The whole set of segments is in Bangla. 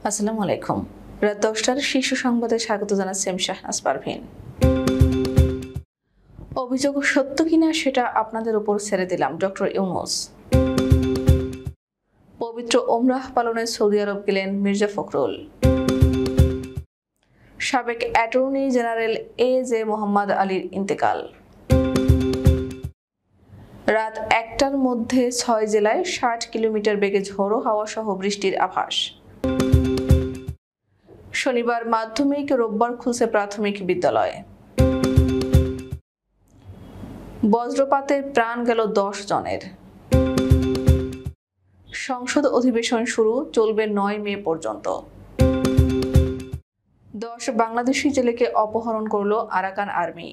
আসসালামু আলাইকুম। রাত 10টার শীর্ষ সংবাদে স্বাগত জানাচ্ছি আমি শাহনাজ পারভীন। অভিযোগ সত্য কিনা সেটা আপনাদের উপর ছেড়ে দিলাম, ডক্টর ইউনূস। পবিত্র ওমরাহ পালনে সৌদি আরব গেলেন মির্জা ফখরুল। সাবেক অ্যাটর্নি জেনারেল এ.জে মোহাম্মদ আলীর ইন্তেকাল। রাত 1টার মধ্যে 6 জেলায় 60 কিলোমিটার বেগে ঝোড়ো হাওয়া সহ বৃষ্টির আভাস। শনিবার মাধ্যমিক, রোববার খুলছে প্রাথমিক বিদ্যালয়। বজ্রপাতে প্রাণ গেল 10 জনের। সংসদ অধিবেশন শুরু, চলবে 9 মে পর্যন্ত। 10 বাংলাদেশি জেলেকে অপহরণ করল আরাকান আর্মি।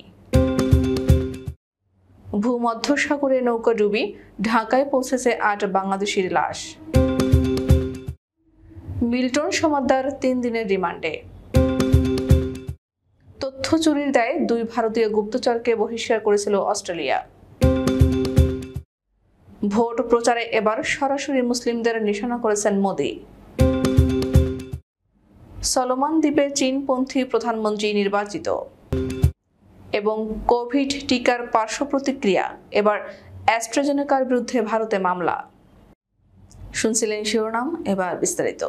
ভূমধ্যসাগরে নৌকাডুবি, ঢাকায় পৌঁছেছে 8 বাংলাদেশির লাশ। মিল্টন সমাদ্দার 3 দিনের রিমান্ডে। তথ্য চুরির দায়ে 2 ভারতীয় গুপ্তচরকে বহিষ্কার করেছিল অস্ট্রেলিয়া। ভোট প্রচারে এবার সরাসরি মুসলিমদের নিশানা করেছেন মোদি। সলোমন দ্বীপে চীনপন্থী প্রধানমন্ত্রী নির্বাচিত। এবং কোভিড টিকার পার্শ্ব প্রতিক্রিয়া, এবার অ্যাস্ট্রাজেনেকার বিরুদ্ধে ভারতে মামলা। শুনছিলেন শিরোনাম, এবার বিস্তারিত।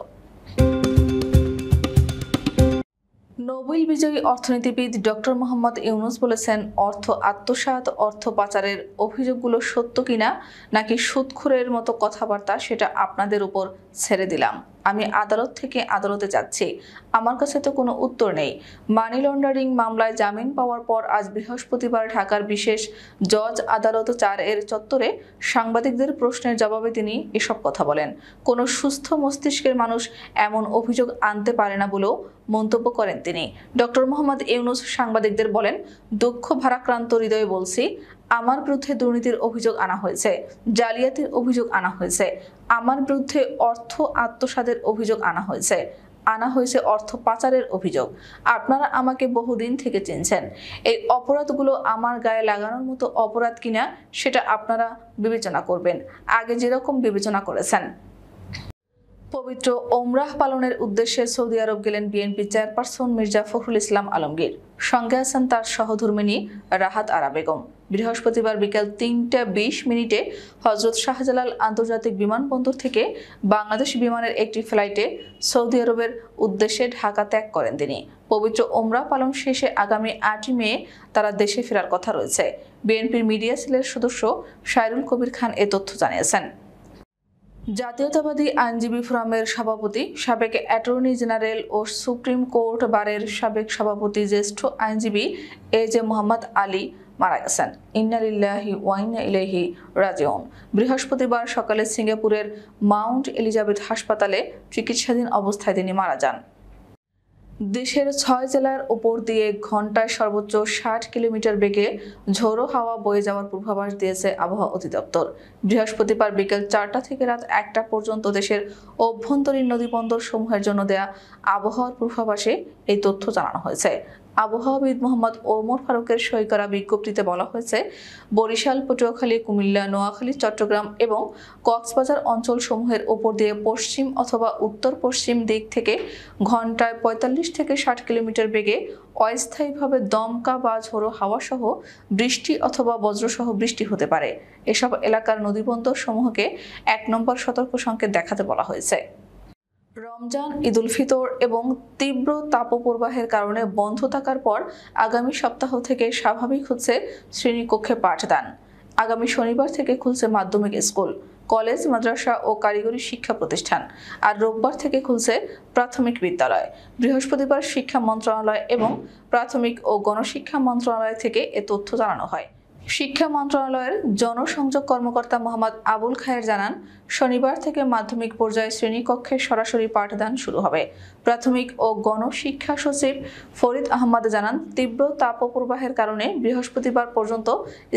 নোবেল বিজয়ী অর্থনীতিবিদ ডক্টর মোহাম্মদ ইউনূস বলেছেন, অর্থ আত্মসাৎ, অর্থ পাচারের অভিযোগগুলো সত্য কিনা নাকি সুদখোরের মতো কথাবার্তা সেটা আপনাদের উপর ছেড়ে দিলাম। আমি আদালত থেকে আদালতে যাচ্ছি, আমার কাছে তো কোনো উত্তর নেই। মানি লন্ডারিং মামলায় জামিন পাওয়ার পর আজ বৃহস্পতিবার ঢাকার বিশেষ জজ আদালত 4 এর চত্বরে সাংবাদিকদের প্রশ্নের জবাবে তিনি এসব কথা বলেন। কোনো সুস্থ মস্তিষ্কের মানুষ এমন অভিযোগ আনতে পারে না বলেও মন্তব্য করেন তিনি। ডক্টর মোহাম্মদ ইউনূস সাংবাদিকদের বলেন, দুঃখ ভারাক্রান্ত হৃদয়ে বলছি, আমার বিরুদ্ধে দুর্নীতির অভিযোগ আনা হয়েছে, জালিয়াতির অভিযোগ আনা হয়েছে, আমার বিরুদ্ধে অর্থ আত্মসাতের অভিযোগ আনা হয়েছে অর্থ পাচারের অভিযোগ। আপনারা আমাকে বহুদিন থেকে চিনছেন। এই অপরাধগুলো আমার গায়ে লাগানোর মতো অপরাধ কিনা সেটা আপনারা বিবেচনা করবেন, আগে যেরকম বিবেচনা করেছেন। পবিত্র ওমরাহ পালনের উদ্দেশ্যে সৌদি আরব গেলেন বিএনপি চেয়ারপারসন মির্জা ফখরুল ইসলাম আলমগীর। সঙ্গে আছেন তার সহধর্মিণী রাহাত আরা বেগম। বৃহস্পতিবার বিকেল 3টা 20 মিনিটে হযরত শাহজালাল আন্তর্জাতিক বিমানবন্দর থেকে বাংলাদেশ বিমানের একটি ফ্লাইটে সৌদি আরবের উদ্দেশ্যে ঢাকা ত্যাগ করেন তিনি। পবিত্র ওমরাহ পালন শেষে আগামী 8 মে তারা দেশে ফেরার কথা রয়েছে। বিএনপির মিডিয়া সেলের সদস্য সাইরুল কবির খান এ তথ্য জানিয়েছেন। জাতীয়তাবাদী আইনজীবী ফোরামের সভাপতি, সাবেক অ্যাটর্নি জেনারেল ও সুপ্রিম কোর্ট বারের সাবেক সভাপতি জ্যেষ্ঠ আইনজীবী এ.জে মোহাম্মদ আলী মারা গেছেন। ইন্না লিল্লাহি ওয়া ইন্না ইলাইহি রাজিউন। বৃহস্পতিবার সকালে সিঙ্গাপুরের মাউন্ট এলিজাবেথ হাসপাতালে চিকিৎসাধীন অবস্থায় তিনি মারা যান। দেশের 6 জেলার উপর দিয়ে ঘন্টায় সর্বোচ্চ 60 কিলোমিটার বেগে ঝোড়ো হাওয়া বয়ে যাওয়ার পূর্বাভাস দিয়েছে আবহাওয়া অধিদপ্তর। বৃহস্পতিবার বিকেল 4টা থেকে রাত 1টা পর্যন্ত দেশের অভ্যন্তরীণ নদীবন্দর সমূহের জন্য দেয়া আবহাওয়ার পূর্বাভাসে এই তথ্য জানানো হয়েছে। আবহাওয়াবিদ মোহাম্মদ ওমর ফারুকের সই করা বিজ্ঞপ্তিতে বলা হয়েছে, বরিশাল, পটুয়াখালী, কুমিল্লা, নোয়াখালী, চট্টগ্রাম এবং কক্সবাজার অঞ্চল সমূহের উপর দিয়ে পশ্চিম অথবা উত্তর পশ্চিম দিক থেকে ঘন্টায় 45 থেকে 60 কিলোমিটার বেগে অস্থায়ীভাবে দমকা বা ঝোড়ো হাওয়া সহ বৃষ্টি অথবা বজ্রসহ বৃষ্টি হতে পারে। এসব এলাকার নদীবন্দর সমূহকে 1 নম্বর সতর্ক সংকেত দেখাতে বলা হয়েছে। রমজান, ঈদুল ফিতর এবং তীব্র তাপপ্রবাহের কারণে বন্ধ থাকার পর আগামী সপ্তাহ থেকে স্বাভাবিক হচ্ছে শ্রেণীকক্ষে পাঠদান। আগামী শনিবার থেকে খুলছে মাধ্যমিক স্কুল, কলেজ, মাদ্রাসা ও কারিগরি শিক্ষা প্রতিষ্ঠান। আর রোববার থেকে খুলছে প্রাথমিক বিদ্যালয়। বৃহস্পতিবার শিক্ষা মন্ত্রণালয় এবং প্রাথমিক ও গণশিক্ষা মন্ত্রণালয় থেকে এ তথ্য জানানো হয়। শিক্ষা মন্ত্রণালয়ের জনসংযোগ কর্মকর্তা মোহাম্মদ আবুল খায়ের জানান, শনিবার থেকে মাধ্যমিক পর্যায়ে শ্রেণীকক্ষে সরাসরি পাঠদান শুরু হবে। প্রাথমিক ও গণশিক্ষা সচিব ফরিদ আহমদ জানান, তীব্র তাপপ্রবাহের কারণে বৃহস্পতিবার পর্যন্ত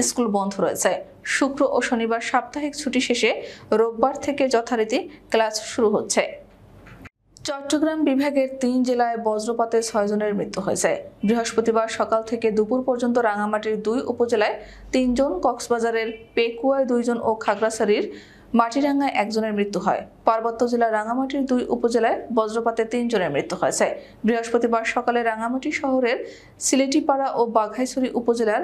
স্কুল বন্ধ রয়েছে। শুক্র ও শনিবার সাপ্তাহিক ছুটি শেষে রোববার থেকে যথারীতি ক্লাস শুরু হচ্ছে। চট্টগ্রাম বিভাগের 3 জেলায় বজ্রপাতে 6 জনের মৃত্যু হয়েছে। বৃহস্পতিবার সকাল থেকে দুপুর পর্যন্ত রাঙামাটির 2 উপজেলায় 3 জন, কক্সবাজারের পেকুয়ায় 2 জন ও খাগড়াছড়ির মাটিরাঙ্গায় একজনের মৃত্যু হয়। পার্বত্য জেলা রাঙামাটির 2 উপজেলায় বজ্রপাতে 3 জনের মৃত্যু হয়েছে। বৃহস্পতিবার সকালে রাঙামাটি শহরের সিলেটিপাড়া ও বাঘাইছড়ি উপজেলার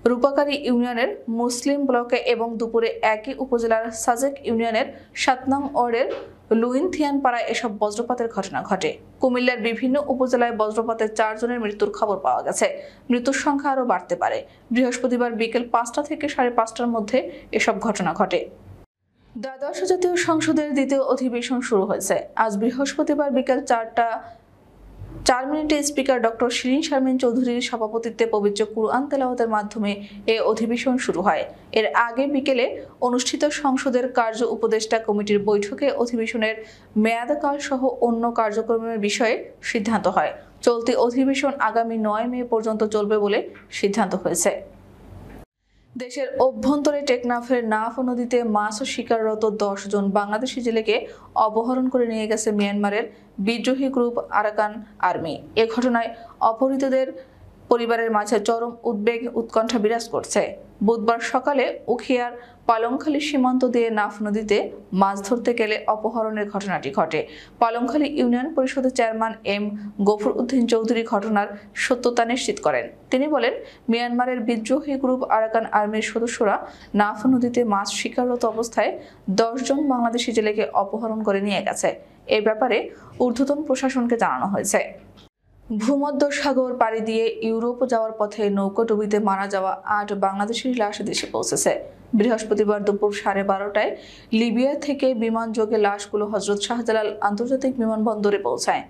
রূপাকারী ইউনিয়নের মুসলিম ব্লকে এবং দুপুরে একই উপজেলার সাজেক ইউনিয়নের 7 নং ওয়ার্ডের লুইনথিয়ান পাড়ায় এসব বজ্রপাতের ঘটনা ঘটে। কুমিল্লার বিভিন্ন উপজেলায় বজ্রপাতে 4 জনের মৃত্যুর খবর পাওয়া গেছে। মৃত্যুর সংখ্যা আরও বাড়তে পারে। বৃহস্পতিবার বিকেল 5টা থেকে 5:30টার মধ্যে এসব ঘটনা ঘটে। দ্বাদশ জাতীয় সংসদের দ্বিতীয় অধিবেশন শুরু হয়েছে। আজ বৃহস্পতিবার বিকেল 4:04 স্পিকার ডক্টর শিরিন শারমিন চৌধুরীর সভাপতিত্বে পবিত্র কুরআন তেলাওয়াতের মাধ্যমে এ অধিবেশন শুরু হয়। এর আগে বিকেলে অনুষ্ঠিত সংসদের কার্য উপদেষ্টা কমিটির বৈঠকে অধিবেশনের মেয়াদকাল সহ অন্য কার্যক্রমের বিষয়ে সিদ্ধান্ত হয়। চলতি অধিবেশন আগামী 9 মে পর্যন্ত চলবে বলে সিদ্ধান্ত হয়েছে। দেশের অভ্যন্তরে টেকনাফের নাফ নদীতে মাছ শিকাররত 10 জন বাংলাদেশি জেলেকে অপহরণ করে নিয়ে গেছে মিয়ানমারের বিদ্রোহী গ্রুপ আরাকান আর্মি। এ ঘটনায় অপহৃতদের পরিবারের মাঝে চরম উদ্বেগ উৎকণ্ঠা বিরাজ করছে। বুধবার সকালে উখিয়ার পালংখালী সীমান্ত দিয়ে নাফ নদীতে মাছ ধরতে গেলে অপহরণের ঘটনাটি ঘটে। পালংখালী ইউনিয়ন পরিষদের চেয়ারম্যান এম গফুর উদ্দিন চৌধুরী ঘটনার সত্যতা নিশ্চিত করেন। তিনি বলেন, মিয়ানমারের বিদ্রোহী গ্রুপ আরাকান আর্মির সদস্যরা নাফ নদীতে মাছ শিকাররত অবস্থায় 10 জন বাংলাদেশি জেলেকে অপহরণ করে নিয়ে গেছে। এ ব্যাপারে ঊর্ধ্বতন প্রশাসনকে জানানো হয়েছে। ভূমধ্য সাগর পাড়ি দিয়ে ইউরোপ যাওয়ার পথে নৌকাডুবিতে মারা যাওয়া 8 বাংলাদেশির লাশ দেশে পৌঁছেছে। বৃহস্পতিবার দুপুর 12:30টায় লিবিয়া থেকে বিমানযোগে লাশগুলো হযরত শাহজালাল আন্তর্জাতিক বিমানবন্দরে পৌঁছায়।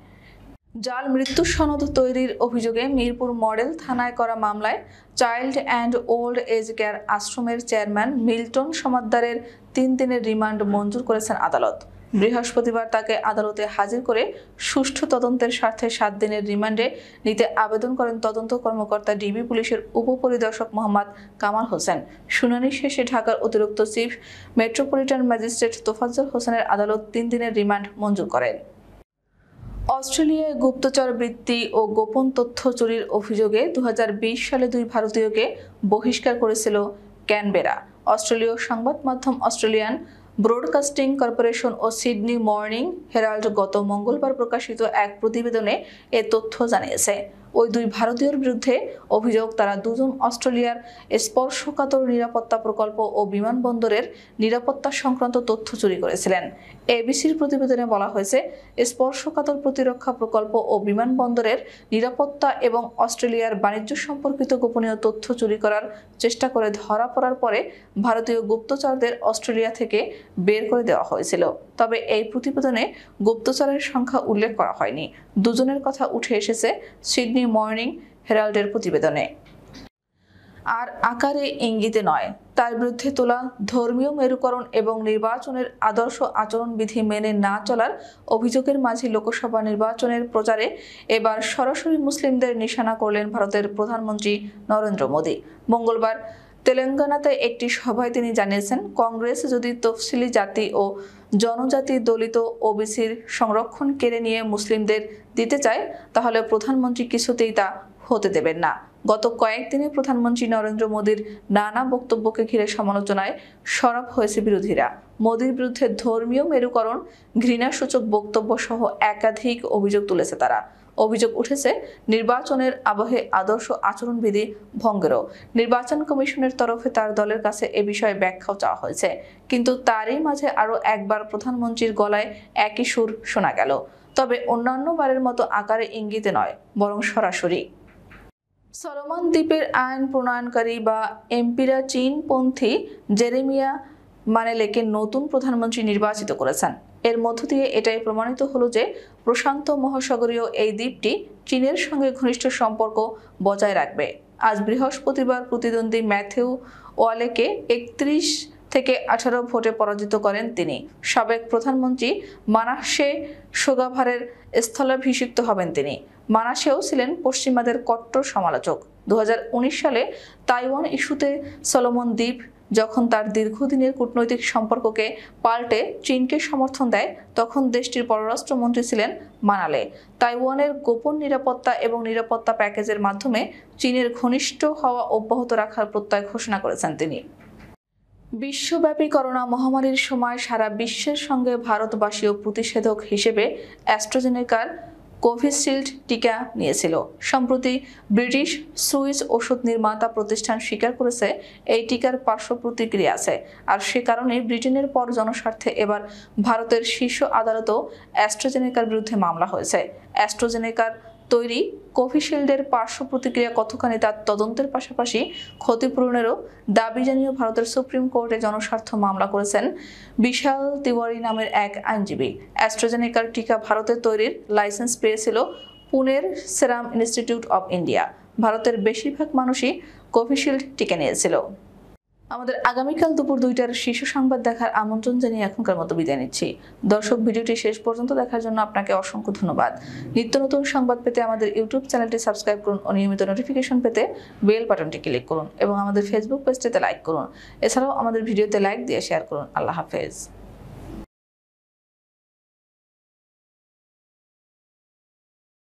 জাল মৃত্যু সনদ তৈরির অভিযোগে মিরপুর মডেল থানায় করা মামলায় child and old age care আশ্রমের চেয়ারম্যান মিল্টন সমাদ্দারের 3 দিনের রিমান্ড মঞ্জুর করেছেন আদালত। বৃহস্পতিবার তাকে আদালতে হাজির করে সুষ্ঠু তদন্তের স্বার্থে 7 দিনের রিমান্ডে নিতে আবেদন করেন তদন্ত কর্মকর্তা ডিবি পুলিশের উপপরিদর্শক মোহাম্মদ কামাল হোসেন। শুনানি শেষে ঢাকার অতিরিক্ত চিফ মেট্রোপলিটন ম্যাজিস্ট্রেট তোফাজ্জল হোসেনের আদালত 3 দিনের রিমান্ড মঞ্জুর করেন। অস্ট্রেলিয়ায় গুপ্তচর বৃত্তি ও গোপন তথ্য চুরির অভিযোগে 2020 সালে 2 ভারতীয়কে বহিষ্কার করেছিল ক্যানবেরা। অস্ট্রেলীয় সংবাদ মাধ্যম অস্ট্রেলিয়ান ব্রডকাস্টিং কর্পোরেশন ও সিডনি মর্নিং হেরাল্ড গত মঙ্গলবার প্রকাশিত এক প্রতিবেদনে এ তথ্য জানিয়েছে। ওই 2 ভারতীয়র বিরুদ্ধে অভিযোগ, তারা 2 জন অস্ট্রেলিয়ার স্পর্শকাতর নিরাপত্তা প্রকল্প ও বিমানবন্দরের নিরাপত্তা সংক্রান্ত তথ্য চুরি করেছিলেন। এবিসির প্রতিবেদনে বলা হয়েছে, স্পর্শকাতর প্রতিরক্ষা প্রকল্প ও বিমানবন্দরের নিরাপত্তা এবং অস্ট্রেলিয়ার বাণিজ্য সম্পর্কিত গোপনীয় তথ্য চুরি করার চেষ্টা করে ধরা পড়ার পরে ভারতীয় গুপ্তচরদের অস্ট্রেলিয়া থেকে বের করে দেওয়া হয়েছিল। তবে এই প্রতিবেদনে গুপ্তচরের সংখ্যা উল্লেখ করা হয়নি। 2 জনের কথা উঠে এসেছে সিডনি মর্নিং হেরাল্ডের প্রতিবেদনে। আর আকারে ইঙ্গিতে নয়, তার বিরুদ্ধে তোলা ধর্মীয় মেরুকরণ এবং নির্বাচনের আদর্শ আচরণবিধি মেনে না চলার অভিযোগের মাঝে লোকসভা নির্বাচনের প্রচারে এবার সরাসরি মুসলিমদের নিশানা করলেন ভারতের প্রধানমন্ত্রী নরেন্দ্র মোদী। মঙ্গলবার তেলেঙ্গানাতে একটি সভায় তিনি জানিয়েছেন, কংগ্রেস যদি তফসিলি জাতি ও জনজাতি, দলিত, ওবিসির সংরক্ষণ কেড়ে নিয়ে মুসলিমদের দিতে চায়, তাহলে প্রধানমন্ত্রী কিছুতেই তা হতে দেবেন না। গত কয়েকদিনে প্রধানমন্ত্রী নরেন্দ্র মোদীর নানা বক্তব্যকে ঘিরে সমালোচনায় সরব হয়েছে বিরোধীরা। মোদীর বিরুদ্ধে ধর্মীয় মেরুকরণ, ঘৃণাসূচক বক্তব্য সহ একাধিক অভিযোগ তুলেছে তারা। অভিযোগ উঠেছে নির্বাচনের আবহে আদর্শ আচরণবিধি ভঙ্গেরও। নির্বাচন কমিশনের তরফে তার দলের কাছে এ বিষয়ে ব্যাখ্যাও চাওয়া হয়েছে, কিন্তু তারই মাঝে আরও একবার প্রধানমন্ত্রীর গলায় একই সুর শোনা গেল, তবে অন্যান্য বারের মতো আকারে ইঙ্গিতে নয়, বরং সরাসরি। সলোমন দ্বীপের আইন প্রণয়নকারী বা এমপিরা চীনপন্থী জেরেমিয়া মানেলেকে নতুন প্রধানমন্ত্রী নির্বাচিত করেছেন। এর মধ্য দিয়ে এটাই প্রমাণিত হলো যে প্রশান্ত মহাসাগরীয় এই দ্বীপটি চীনের সঙ্গে ঘনিষ্ঠ সম্পর্ক বজায় রাখবে। আজ বৃহস্পতিবার প্রতিদ্বন্দ্বী ম্যাথিউ ওয়ালেকে 31 থেকে 18 ভোটে পরাজিত করেন তিনি। সাবেক প্রধানমন্ত্রী মানাসে সোগাভারের স্থলাভিষিক্ত হবেন তিনি। মানাসেও ছিলেন পশ্চিমাদের কট্টর সমালোচক। 2019 সালে তাইওয়ান ইস্যুতে সলোমন দ্বীপ যখন তার দীর্ঘদিনের কূটনৈতিক সম্পর্ককে পাল্টে চীনকে সমর্থন দেয়, তখন দেশটির পররাষ্ট্রমন্ত্রী ছিলেন মানালে। তাইওয়ানের গোপন নিরাপত্তা এবং নিরাপত্তা প্যাকেজের মাধ্যমে চীনের ঘনিষ্ঠ হওয়া অব্যাহত রাখার প্রত্যয় ঘোষণা করেছেন তিনি। বিশ্বব্যাপী করোনা মহামারীর সময় সারা বিশ্বের সঙ্গে ভারতবাসীও প্রতিষেধক হিসেবে অ্যাস্ট্রাজেনেকার কোভিশিল্ড টিকা নিয়েছিল। সম্প্রতি ব্রিটিশ সুইস ওষুধ নির্মাতা প্রতিষ্ঠান স্বীকার করেছে এই টিকার পার্শ্ব প্রতিক্রিয়া আছে, আর সে কারণে ব্রিটেনের পর জনস্বার্থে এবার ভারতের শীর্ষ আদালতেও অ্যাস্ট্রাজেনেকার বিরুদ্ধে মামলা হয়েছে। অ্যাস্ট্রাজেনেকার তৈরি কোভিশিল্ডের পার্শ্ব প্রতিক্রিয়া কতখানি তার তদন্তের পাশাপাশি ক্ষতিপূরণেরও দাবি জানিয়ে ভারতের সুপ্রিম কোর্টে জনস্বার্থ মামলা করেছেন বিশাল তিওয়ারি নামের এক আইনজীবী। অ্যাস্ট্রাজেনেকার টিকা ভারতের তৈরির লাইসেন্স পেয়েছিল পুনের সেরাম ইনস্টিটিউট অব ইন্ডিয়া। ভারতের বেশিরভাগ মানুষই কোভিশিল্ড টিকা নিয়েছিল। আমাদের আগামীকাল দুপুর 2টার শীর্ষ সংবাদ দেখার আমন্ত্রণ জানিয়ে এখনকার মতো বিদায় নিচ্ছি। দর্শক, ভিডিওটি শেষ পর্যন্ত দেখার জন্য আপনাকে অসংখ্য ধন্যবাদ। নিত্য নতুন সংবাদ পেতে আমাদের ইউটিউব চ্যানেলটি সাবস্ক্রাইব করুন ও নিয়মিত নোটিফিকেশন পেতে বেল বাটনটি ক্লিক করুন এবং আমাদের ফেসবুক পেজটিতে লাইক করুন। এছাড়াও আমাদের ভিডিওতে লাইক দিয়ে শেয়ার করুন। আল্লাহ হাফেজ।